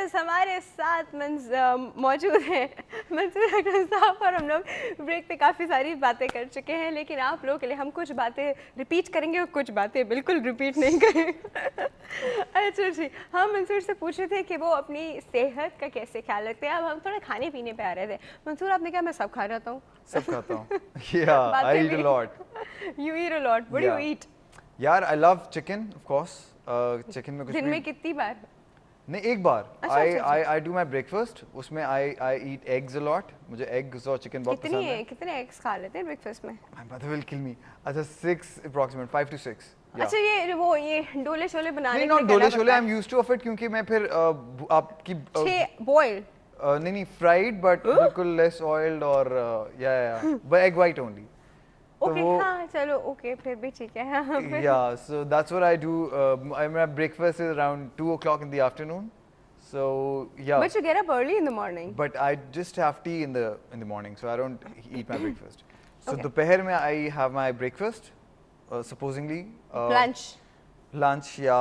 Listeners हमारे साथ मौजूद हैं मंसूर अकरम साहब और हम लोग ब्रेक पे काफ़ी सारी बातें कर चुके हैं, लेकिन आप लोगों के लिए हम कुछ बातें रिपीट करेंगे और कुछ बातें बिल्कुल रिपीट नहीं करेंगे। अच्छा जी, हम मंसूर से पूछ रहे थे कि वो अपनी सेहत का कैसे ख्याल रखते हैं। अब हम थोड़ा खाने पीने पे आ रहे थे। मंसूर, आपने कहा मैं सब खा जाता हूँ। सब खाता हूँ। Yeah, I eat a lot. You eat a lot. What do you eat? यार I love chicken, of course. Chicken में कुछ दिन में कितनी बार? नहीं, एक बार। अच्छा, I do my breakfast, उसमें I eat eggs a lot. मुझे eggs और chicken बहुत पसंद है। कितने eggs खा लेते हैं ब्रेकफास्ट में? My mother will kill me. अच्छा 6 approximate 5 to 6. अच्छा, ये डोले शोले बनाने नहीं, not डोले Sholay, I'm used to of it क्योंकि मैं फिर आपकी 6 boiled नहीं fried but बिल्कुल less oiled और yeah but egg white only. Okay, हाँ चलो okay, फिर भी ठीक है। Yeah, so that's what I do. My breakfast is around 2 o'clock in the afternoon. So yeah. But you get up early in the morning. But I just have tea in the morning, so I don't eat my breakfast. So दोपहर में I have my breakfast, supposedly. Lunch या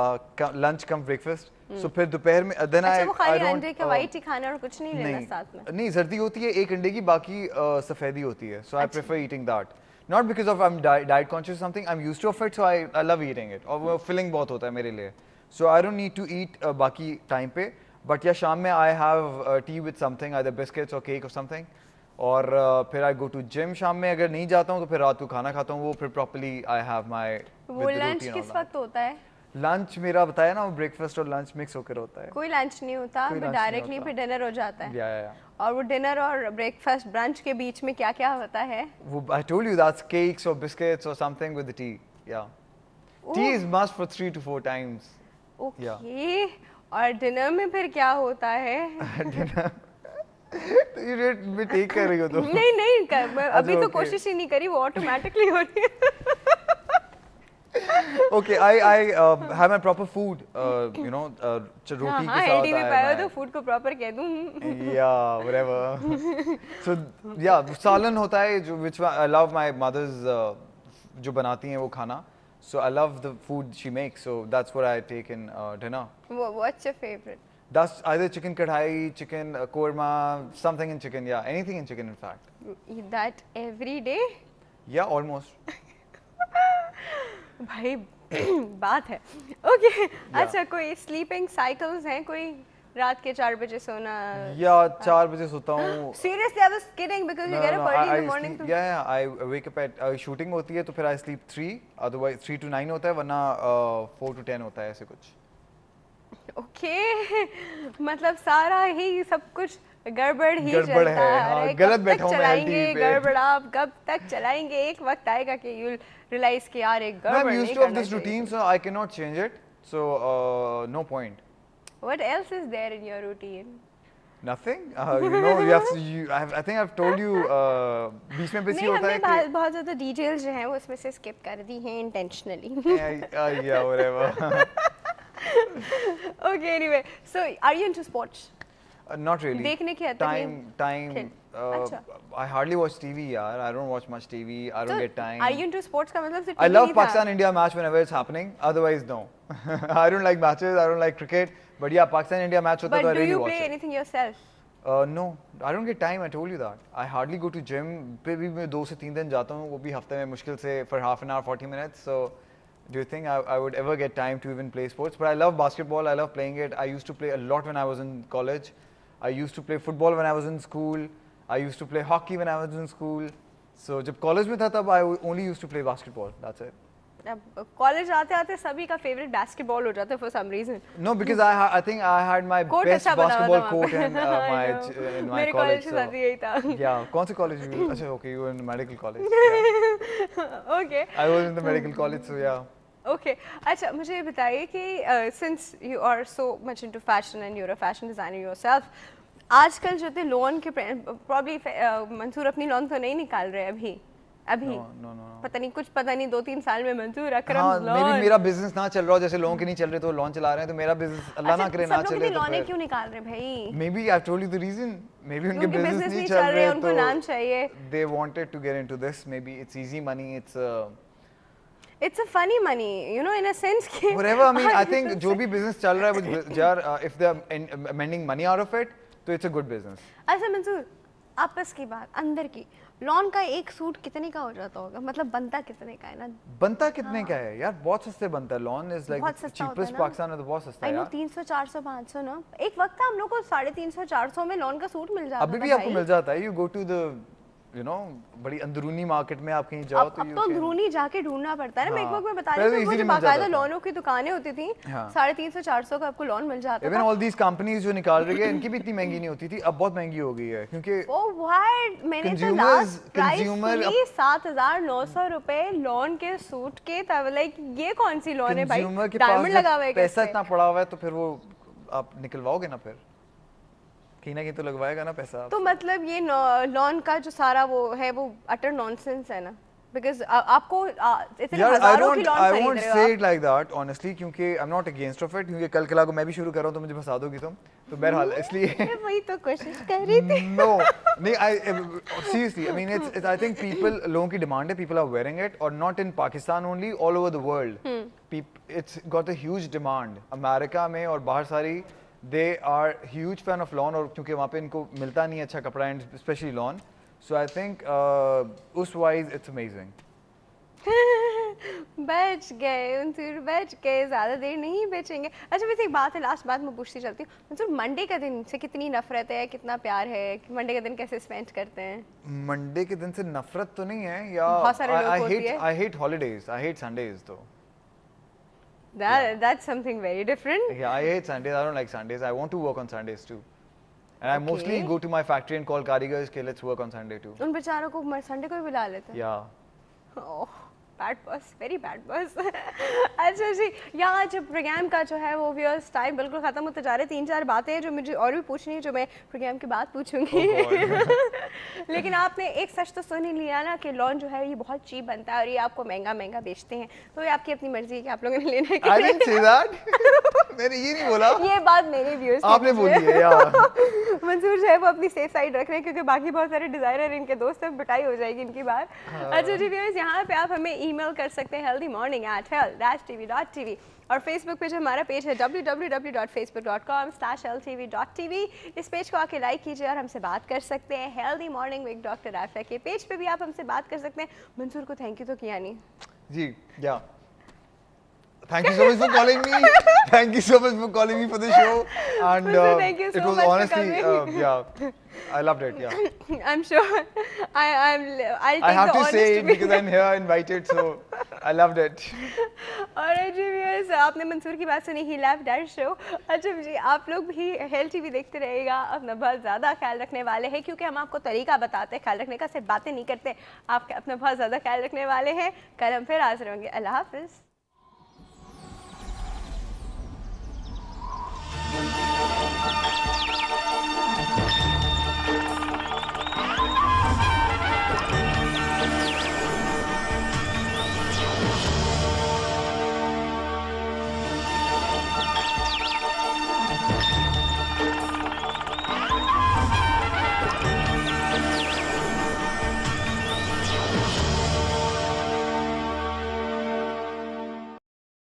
lunch कम breakfast. So फिर दोपहर में then I वो खाली अंडे का white ही खाना और कुछ नहीं लेना साथ में? नहीं, जर्दी होती है एक अंडे की, बाकी सफेदी होती है. So I prefer eating that. Not because of I'm diet conscious or something. I'm used to it, so I love eating it. और वो filling बहुत होता है मेरे लिए. So I don't need to eat बाकी time पे. But या शाम में I have tea with something, either biscuits or cake or something. और फिर I go to gym शाम में, अगर नहीं जाता हूँ तो फिर रात को खाना खाता हूँ, वो फिर properly I have my. वो lunch किस वक्त होता है? लंच मेरा बताया ना, वो ब्रेकफास्ट और लंच मिक्स होकर होता है। कोई लंच नहीं होता, डायरेक्टली फिर डिनर हो जाता है। या और वो डिनर और ब्रेकफास्ट ब्रंच के बीच में क्या क्या होता है? वो I told you that's cakes और बिस्किट्स और समथिंग विद द टी। या T is must for 3 to 4 times. Okay, और डिनर में फिर क्या होता है? डिनर तो ये रेट में टेक कर रही हो तुम? नहीं अभी तो कोशिश ही नहीं करी, वो ऑटोमेटिकली हो रही है। Okay, I have my proper food, you know, रोटी के साथ हेल्दी में पाया तो फूड को प्रॉपर कह दूं। Yeah, whatever. So yeah, सालन होता है जो which I love my mother's जो बनाती हैं वो खाना. So I love the food she makes. So that's what I take in dinner. What's your favorite? That's either chicken kadhai, chicken korma, something in chicken. Yeah, anything in chicken in fact. Eat that every day? Yeah, almost. भाई बात है। Okay, अच्छा कोई sleeping cycles हैं, कोई रात के 4 बजे सोना? या 4 बजे सोता हूँ। Seriously, I was kidding because you get up early in the morning. Yeah, I wake up at shooting होती है तो फिर I sleep 3, otherwise 3 to 9 होता है, वरना 4 to 10 होता है, ऐसे कुछ। ओके, मतलब सारा ही सब कुछ गड़बड़ ही चलता है। हाँ, गलत बैठा हूँ मैं चलाएंगे गड़बड़, आप कब तक चलाएंगे? एक वक्त आएगा कि you'll realize कि यार एक गड़बड़ नहीं करना चाहिए। I'm used to of this routine, so I cannot change it. So no point. What else is there in your routine? Nothing. You know, you have to. I think I've told you. बीच में busy होता है कि हमने बहुत ज़्यादा details जो हैं वो उसमें से skip कर दी हैं intentionally. Yeah, whatever. Okay, anyway, so are you into sports? Not really. देखने की time. I hardly watch TV, yaar. I don't watch much TV. I don't get time. Are you into sports का मतलब सिर्फ I love Pakistan-India match whenever it's happening. Otherwise, no. I don't like matches. I don't like cricket. But yeah, Pakistan-India match hota to I really watch it. But do you play anything yourself? No, I don't get time. I told you that. I hardly go to gym. पे भी मैं 2 से 3 दिन जाता हूँ, वो भी हफ्ते में मुश्किल से for half an hour, 40 minutes. So, do you think I would ever get time to even play sports? But I love basketball. I love playing it. I used to play a lot when I was in college. I used to play football when I was in school. I used to play hockey when I was in school. So जब college में था तब I only used to play basketball. That's it. College आते-आते सभी का favorite basketball हो जाता है for some reason. No, because I think I had my best basketball court in my college. college के साथ यही था. Yeah, कौन से college में? अच्छा, okay, you were in medical college. Yeah. Okay. I was in the medical college, so yeah. Okay, अच्छा मुझे बताइए कि since you are so much into fashion and you're a fashion designer yourself, आजकल जो थे loan के probably Mansoor अपनी loan तो नहीं निकाल रहे अभी No. पता नहीं 2-3 साल में मंसूर अकरम लोन maybe मेरा business ना चल रहा हो, जैसे लोन के नहीं चल रहे तो लोन चला रहे हैं, तो मेरा business अल्लाह ना करे ना चले तो फिर लोन क्यों निकाल रहे भाई? Maybe I've told you the reason. Maybe उनके business नहीं चल रहे उनको नाम चाहिए. They wanted to get into this. Maybe it's easy money. It's a funny money, you know, in a sense कि Whatever, I mean, I think जो भी business चल रहा है with यार if they are amending money out of it, तो it's a good business. अच्छा मंसूर, आपस की बात अंदर की, लॉन का एक सूट कितने का हो जाता होगा, मतलब बनता कितने का है ना? बनता कितने का है यार? बहुत सस्ते बनता है. लॉन इज लाइक बहुत सस्ता होता है cheapest ना? पाकिस्तान में, तो बहुत सस्ता आई है नो यार. 300 400 500 ना, एक वक्त था हम लोग को 350 400 में लॉन का सूट मिल जाता अभी था भी आपको भाई। मिल जाता है. You go to the you know बड़ी अंदरूनी मार्केट में आप कहीं जाओ अब तो अब you तो can- अंदरूनी जाके ढूंढना पड़ता है ना। मैं एक हाँ, वक्त में बता पहले रही थी, तो वो जो easily मिल बाकायदा जाता था. लॉनों की दुकानें होती थी, हाँ. 350 400 का आपको लॉन मिल जाता इवन था। ऑल दीज कंपनीज जो निकाल रही है इनकी भी इतनी महंगी नहीं होती थी, अब बहुत महंगी हो गई है क्योंकि ओ व्हाट, मैंने तो Consumers- लास्ट प्राइस consumer सुनी 7,900 रुपए लॉन के सूट के, तब लाइक ये कौन सी लॉन है भाई, कंज्यूमर के पास डायमंड लगा हुआ है जब पैसा कैसे? इतना पड़ा हुआ है तो फिर वो आप निकलवाओगे ना, फिर कहीं ना कहीं तो लगवाएगा ना पैसा. तो मतलब ये लॉन का जो सारा वो है वो अटर नॉनसेंस है ना, बिकॉज आपको इतने यार हजारों की लॉन I खरीद won't रहे हो say आप। it like that honestly क्योंकि I'm not against of it, क्योंकि कल कला को मैं भी शुरू कर रहा हूँ तो मुझे फंसा दोगी तुम, तो बहरहाल इसलिए मैं वही तो कोशिश कर रही थी। no नहीं seriously I mean it's I think people लोगों की डिमांड है, people are wearing it, और not in Pakistan only, all over the world. It's got a huge demand. America में और बाहर सारी they are huge fan of lawn, और क्योंकि वहाँ पे इनको मिलता नहीं है अच्छा कपड़ा, and especially lawn, so I think उस wise it's amazing. बच गए मंसूर, बच गए, ज़्यादा देर नहीं बचेंगे। अच्छा वैसे एक बात है, लास्ट बात मैं पूछती चलती हूँ मंसूर, मंडे का दिन से कितनी नफरत है, कितना प्यार है, कि मंडे का दिन कैसे स्पेंड करते हैं? मंडे के दिन से नफरत तो नहीं है या बहुत सारे लोग होती है। I hate holidays, I hate Sundays though. That's something very different. Yeah, I hate Sundays. I don't like Sundays. I want to work on Sundays too. And I mostly Okay. go to my factory and call karigars, okay, let's work on Sunday too. उन बेचारों को Sunday को भी बुला लेते हैं। Yeah. Oh bad boss, very bad boss. अच्छा जी, यहाँ जब प्रोग्राम का जो है वो व्यूअर्स टाइम बिल्कुल ख़त्म होते जा रहे हैं। 3-4 बातें हैं जो मुझे और भी पूछनी है, जो मैं प्रोग्राम के बाद पूछूंगी। लेकिन आपने एक सच तो सुन ही लिया ना कि लॉन जो है ये बहुत चीप बनता है और ये आपको महंगा महंगा बेचते हैं, तो ये आपकी अपनी मर्जी है कि आप लोगों ने लेने के I लिए। didn't say that. मैंने ये नहीं बोला. ये बात मेरे व्यूअर्स आपने बोली है यार. मंसूर जो है वो अपनी सेफ साइड रख रहे हैं क्योंकि बाकी बहुत सारे डिजाइनर इनके दोस्त हैं, पिटाई हो जाएगी इनकी बात। अच्छा जी व्यूअर्स, यहाँ पे आप हमें ईमेल कर सकते हैं healthymorning@health-tv.tv, और फेसबुक पे जो हमारा पेज है www.facebook.com/healthtv.tv, इस पेज को आके लाइक कीजिए और हमसे बात कर सकते हैं। Healthy morning with doctor Aafiya के पेज पे भी आप हमसे बात कर सकते हैं। मंसूर को थैंक यू तो किया नहीं। जी, yeah. Thank you so much for calling me. Thank you so much for calling me for the show. And Mansoor, thank you so it was much for honestly, coming. yeah, I loved it. Yeah. I'm sure I'll take I have the to say honest it because I'm here invited, so I loved it. और जी viewers, आपने मंसूर की बात सुनी, he loved our show. अच्छा जी, आप लोग भी health TV देखते रहिएगा, अपना बहुत ज़्यादा ख्याल रखने वाले हैं क्योंकि हम आपको तरीका बताते हैं ख्याल रखने का, सिर्फ बातें नहीं करते, आप अपना बहुत ज़्यादा ख्याल रखने वाले हैं। कल हम फिर हाजिर होंगे। अल्लाह हाफिज़।